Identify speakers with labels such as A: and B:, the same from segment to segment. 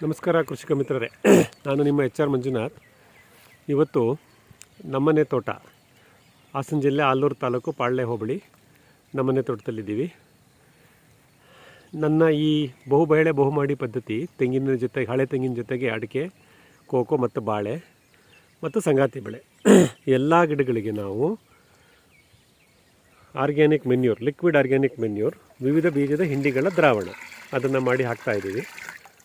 A: ನಮಸ್ಕಾರ ಕೃಷಿಕ ಮಿತ್ರರೇ, ನಾನು ನಿಮ್ಮ HR ಮಂಜುನಾಥ್. ಇವತ್ತು ನಮ್ಮನೆ ತೋಟ, ಹಾಸನ ಜಿಲ್ಲೆ ಆಲೂರು ತಾಲೂಕು ಪಾಳ್ಯ ಹೋಬಳಿ ನಮ್ಮನೆ ತೋಟದಲ್ಲಿದ್ದೀವಿ. ನನ್ನ ಈ ಬಹುಬೆಳೆ ಬಹುಮಾಡಿ ಪದ್ಧತಿ ತೆಂಗಿನ ಜೊತೆಗೆ, ಹಳೆ ತೆಂಗಿನ ಜೊತೆಗೆ ಅಡಿಕೆ, ಕೋಕೋ ಮತ್ತು ಬಾಳೆ ಮತ್ತು ಸಂಗಾತಿ ಬೆಳೆ ಎಲ್ಲ ಗಿಡಗಳಿಗೆ ನಾವು organic manure, liquid organic manure, ವಿವಿಧ ಬೀಜದ ಹಿಂಡಿಗಳ ದ್ರಾವಣ ಅದನ್ನು ಮಾಡಿ ಹಾಕ್ತಾಯಿದ್ದೀವಿ.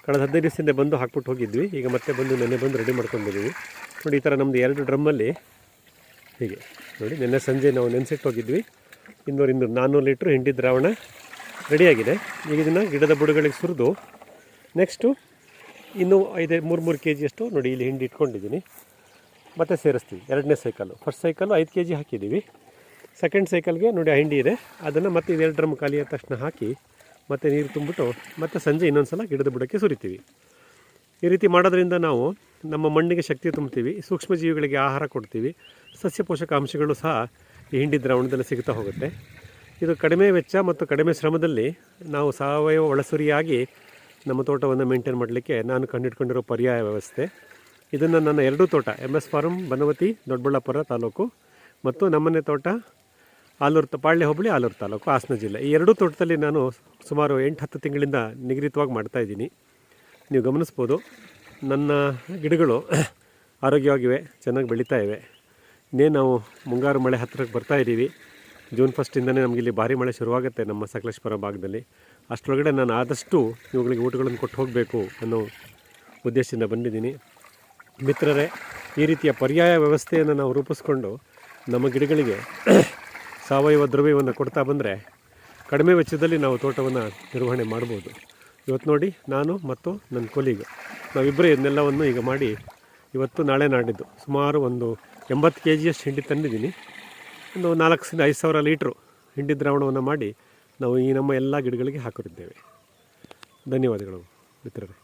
A: ಕಳೆದ 15 ದಿವಸದಿಂದ ಬಂದು ಹಾಕ್ಬಿಟ್ಟು ಹೋಗಿದ್ವಿ. ಈಗ ಮತ್ತೆ ನೆನ್ನೆ ಬಂದು ರೆಡಿ ಮಾಡ್ಕೊಂಡಿದ್ದೀವಿ. ನೋಡಿ, ಈ ಥರ ನಮ್ಮದು 2 ಡ್ರಮ್ಮಲ್ಲಿ ಹೀಗೆ ನೋಡಿ, ನೆನ್ನೆ ಸಂಜೆ ನಾವು ನೆನೆಸಿಟ್ಟು ಹೋಗಿದ್ವಿ. 200-400 ಲೀಟ್ರ್ ಹಿಂಡಿ ದ್ರಾವಣ ರೆಡಿಯಾಗಿದೆ. ಈಗ ಇದನ್ನು ಗಿಡದ ಬುಡಗಳಿಗೆ ಸುರಿದು ನೆಕ್ಸ್ಟು ಇನ್ನೂ 3 kg ಅಷ್ಟು ನೋಡಿ ಇಲ್ಲಿ ಹಿಂಡಿ ಇಟ್ಕೊಂಡಿದ್ದೀನಿ. ಮತ್ತೆ ಸೇರಿಸ್ತೀವಿ 2ನೇ ಸೈಕಲ್ಲು. ಫಸ್ಟ್ ಸೈಕಲ್ಲು 5 kg ಹಾಕಿದ್ದೀವಿ. ಸೆಕೆಂಡ್ ಸೈಕಲ್ಗೆ ನೋಡಿ ಆ ಹಿಂಡಿ ಇದೆ, ಅದನ್ನು ಮತ್ತೆ 2 ಡ್ರಮ್ ಖಾಲಿ ಆದ ತಕ್ಷಣ ಹಾಕಿ ಮತ್ತು ನೀರು ತುಂಬಿಟ್ಟು ಮತ್ತೆ ಸಂಜೆ ಇನ್ನೊಂದು ಸಲ ಗಿಡದ ಬುಡಕ್ಕೆ ಸುರಿತೀವಿ. ಈ ರೀತಿ ಮಾಡೋದ್ರಿಂದ ನಾವು ನಮ್ಮ ಮಣ್ಣಿಗೆ ಶಕ್ತಿ ತುಂಬ್ತೀವಿ, ಸೂಕ್ಷ್ಮಜೀವಿಗಳಿಗೆ ಆಹಾರ ಕೊಡ್ತೀವಿ, ಸಸ್ಯ ಪೋಷಕಾಂಶಗಳು ಸಹ ಈ ಹಿಂಡಿ ದ್ರಾವಣದಲ್ಲಿ ಸಿಗ್ತಾ ಹೋಗುತ್ತೆ. ಇದು ಕಡಿಮೆ ವೆಚ್ಚ ಮತ್ತು ಕಡಿಮೆ ಶ್ರಮದಲ್ಲಿ ನಾವು ಸಾವಯವ ಒಳಸುರಿಯಾಗಿ ನಮ್ಮ ತೋಟವನ್ನು ಮೇಂಟೈನ್ ಮಾಡಲಿಕ್ಕೆ ನಾನು ಕಂಡುಹಿಡ್ಕೊಂಡಿರೋ ಪರ್ಯಾಯ ವ್ಯವಸ್ಥೆ. ಇದನ್ನು ನನ್ನ 2 ತೋಟ, MS ಫಾರ್ಮ್ ಬನವತಿ ದೊಡ್ಡಬಳ್ಳಾಪುರ ತಾಲೂಕು ಮತ್ತು ನಮ್ಮನೆ ತೋಟ ಪಾಳ್ಯ ಹೋಬಳಿ ಆಲೂರು ತಾಲೂಕು ಹಾಸನ ಜಿಲ್ಲೆ, ಈ 2 ತೋಟದಲ್ಲಿ ನಾನು ಸುಮಾರು 8-10 ತಿಂಗಳಿಂದ ನಿಗದಿತವಾಗಿ ಮಾಡ್ತಾಯಿದ್ದೀನಿ. ನೀವು ಗಮನಿಸ್ಬೋದು, ನನ್ನ ಗಿಡಗಳು ಆರೋಗ್ಯವಾಗಿವೆ, ಚೆನ್ನಾಗಿ ಬೆಳೀತಾ ಇವೆ. ಇನ್ನೇನು ನಾವು ಮುಂಗಾರು ಮಳೆ ಹತ್ತಿರಕ್ಕೆ ಬರ್ತಾಯಿದ್ದೀವಿ. ಜೂನ್ 1 ನಮಗಿಲ್ಲಿ ಭಾರಿ ಮಳೆ ಶುರುವಾಗುತ್ತೆ ನಮ್ಮ ಸಕಲೇಶ್ಪುರ ಭಾಗದಲ್ಲಿ. ಅಷ್ಟರೊಳಗಡೆ ನಾನು ಆದಷ್ಟು ಇವುಗಳಿಗೆ ಊಟಗಳನ್ನು ಕೊಟ್ಟು ಹೋಗಬೇಕು ಅನ್ನೋ ಉದ್ದೇಶದಿಂದ ಬಂದಿದ್ದೀನಿ. ಮಿತ್ರರೇ, ಈ ರೀತಿಯ ಪರ್ಯಾಯ ವ್ಯವಸ್ಥೆಯನ್ನು ನಾವು ರೂಪಿಸ್ಕೊಂಡು ನಮ್ಮ ಗಿಡಗಳಿಗೆ ಸಾವಯವ ದ್ರವ್ಯವನ್ನು ಕೊಡ್ತಾ ಬಂದರೆ ಕಡಿಮೆ ವೆಚ್ಚದಲ್ಲಿ ನಾವು ತೋಟವನ್ನು ನಿರ್ವಹಣೆ ಮಾಡ್ಬೋದು. ಇವತ್ತು ನೋಡಿ, ನಾನು ಮತ್ತು ನನ್ನ ಕೊಲೀಗ್ ನಾವಿಬ್ಬರೇ ಇದನ್ನೆಲ್ಲವನ್ನು ಈಗ ಮಾಡಿ ಇವತ್ತು ನಾಳೆ ನಾಡಿದ್ದು ಸುಮಾರು ಒಂದು 80 kg ಅಷ್ಟು ಹಿಂಡಿ ತಂದಿದ್ದೀನಿ. ಒಂದು 4,000-5,000 ಲೀಟ್ರು ಹಿಂಡಿ ದ್ರಾವಣವನ್ನು ಮಾಡಿ ನಾವು ಈ ನಮ್ಮ ಎಲ್ಲ ಗಿಡಗಳಿಗೆ ಹಾಕಿದ್ದೇವೆ. ಧನ್ಯವಾದಗಳು ಮಿತ್ರರೇ.